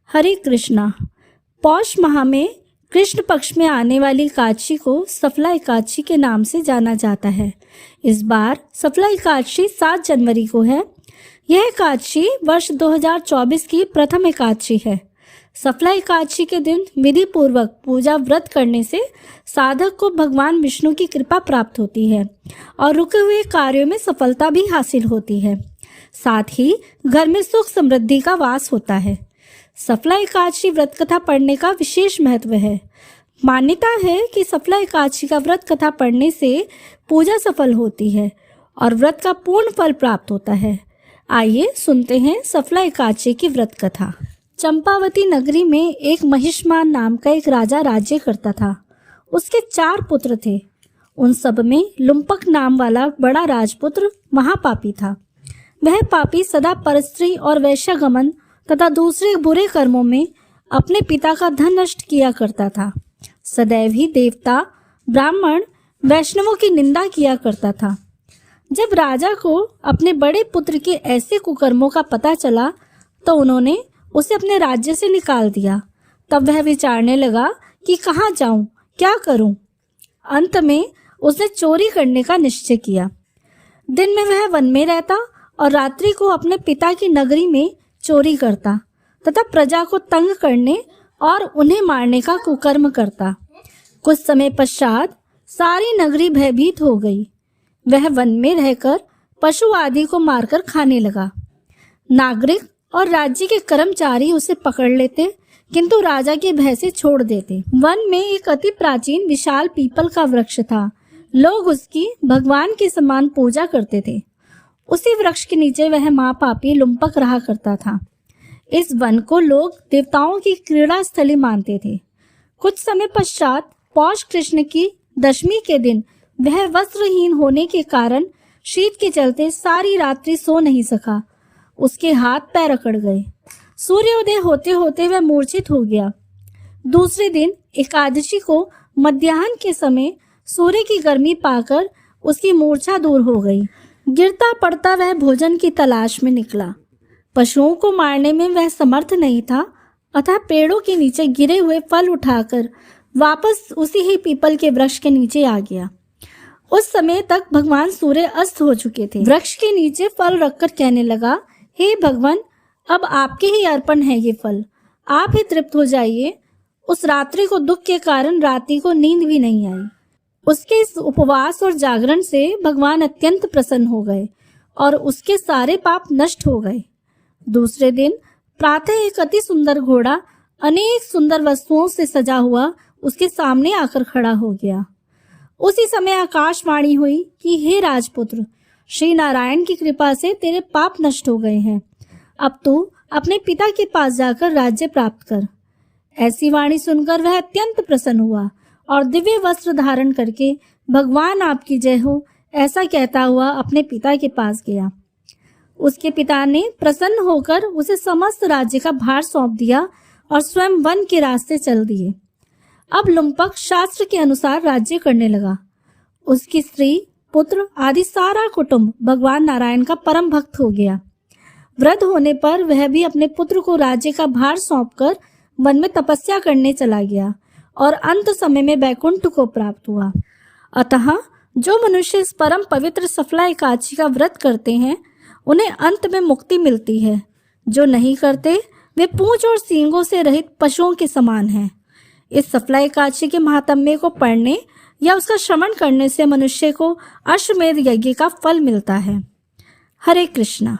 हरे कृष्णा। पौष माह में कृष्ण पक्ष में आने वाली एकादशी को सफला एकादशी के नाम से जाना जाता है। इस बार सफला एकादशी 7 जनवरी को है। यह एकादशी वर्ष 2024 की प्रथम एकादशी है। सफला एकादशी के दिन विधि पूर्वक पूजा व्रत करने से साधक को भगवान विष्णु की कृपा प्राप्त होती है और रुके हुए कार्यों में सफलता भी हासिल होती है। साथ ही घर में सुख समृद्धि का वास होता है। सफला एकादशी व्रत कथा पढ़ने का विशेष महत्व है। मान्यता है कि सफला एकादशी का व्रत कथा पढ़ने से पूजा सफल होती है और व्रत का पूर्ण फल प्राप्त होता है। आइए सुनते हैं सफला एकादशी की व्रत कथा। चंपावती नगरी में एक महिष्मान नाम का एक राजा राज्य करता था। उसके 4 पुत्र थे। उन सब में लुम्पक नाम वाला बड़ा राजपुत्र महापापी था। वह पापी सदा परस्त्री और वैश्यगमन तथा दूसरे बुरे कर्मों में अपने पिता का धन नष्ट किया करता था। सदैव ही देवता, ब्राह्मण, वैष्णवों की निंदा किया करता था। जब राजा को अपने बड़े पुत्र के ऐसे कुकर्मों का पता चला तो उन्होंने उसे अपने राज्य से निकाल दिया। तब वह विचारने लगा कि कहाँ जाऊं, क्या करूं। अंत में उसने चोरी करने का निश्चय किया। दिन में वह वन में रहता और रात्रि को अपने पिता की नगरी में चोरी करता तथा प्रजा को तंग करने और उन्हें मारने का कुकर्म करता। कुछ समय पश्चात सारी नगरी भयभीत हो गई। वह वन में रहकर पशु आदि को मारकर खाने लगा। नागरिक और राज्य के कर्मचारी उसे पकड़ लेते किंतु राजा के भय से छोड़ देते। वन में एक अति प्राचीन विशाल पीपल का वृक्ष था। लोग उसकी भगवान के समान पूजा करते थे। उसी वृक्ष के नीचे वह महापापी लुम्पक रहा करता था। इस वन को लोग देवताओं की क्रीड़ा स्थली मानते थे। कुछ समय पश्चात पौष कृष्ण की दशमी के दिन वह वस्त्रहीन होने के कारण शीत के चलते सारी रात्रि सो नहीं सका। उसके हाथ पैर अकड़ गए। सूर्योदय होते होते वह मूर्छित हो गया। दूसरे दिन एकादशी को मध्याह्न के समय सूर्य की गर्मी पाकर उसकी मूर्छा दूर हो गई। गिरता पड़ता वह भोजन की तलाश में निकला। पशुओं को मारने में वह समर्थ नहीं था, अतः पेड़ों के नीचे गिरे हुए फल उठाकर वापस उसी ही पीपल के वृक्ष के नीचे आ गया। उस समय तक भगवान सूर्य अस्त हो चुके थे। वृक्ष के नीचे फल रखकर कहने लगा, हे भगवान, अब आपके ही अर्पण है ये फल, आप ही तृप्त हो जाइए। उस रात्रि को दुख के कारण रात्रि को नींद भी नहीं आई। उसके इस उपवास और जागरण से भगवान अत्यंत प्रसन्न हो गए और उसके सारे पाप नष्ट हो गए। दूसरे दिन प्रातः एक अति सुंदर घोड़ा अनेक सुंदर वस्तुओं से सजा हुआ उसके सामने आकर खड़ा हो गया। उसी समय आकाशवाणी हुई कि हे राजपुत्र, श्री नारायण की कृपा से तेरे पाप नष्ट हो गए हैं। अब तू अपने पिता के पास जाकर राज्य प्राप्त कर। ऐसी वाणी सुनकर वह अत्यंत प्रसन्न हुआ और दिव्य वस्त्र धारण करके भगवान आपकी जय हो ऐसा कहता हुआ अपने पिता के पास गया। उसके पिता ने प्रसन्न होकर उसे समस्त राज्य का भार सौंप दिया और स्वयं वन के रास्ते चल दिए। अब लुम्पक शास्त्र के अनुसार राज्य करने लगा। उसकी स्त्री, पुत्र आदि सारा कुटुंब भगवान नारायण का परम भक्त हो गया। वृद्ध होने पर वह भी अपने पुत्र को राज्य का भार सौंपकर वन में तपस्या करने चला गया और अंत समय में बैकुंठ को प्राप्त हुआ। अतः जो मनुष्य इस परम पवित्र सफला एकादशी का व्रत करते हैं उन्हें अंत में मुक्ति मिलती है। जो नहीं करते वे पूंछ और सींगों से रहित पशुओं के समान हैं। इस सफला एकादशी के महात्म्य को पढ़ने या उसका श्रवण करने से मनुष्य को अश्वमेध यज्ञ का फल मिलता है। हरे कृष्णा।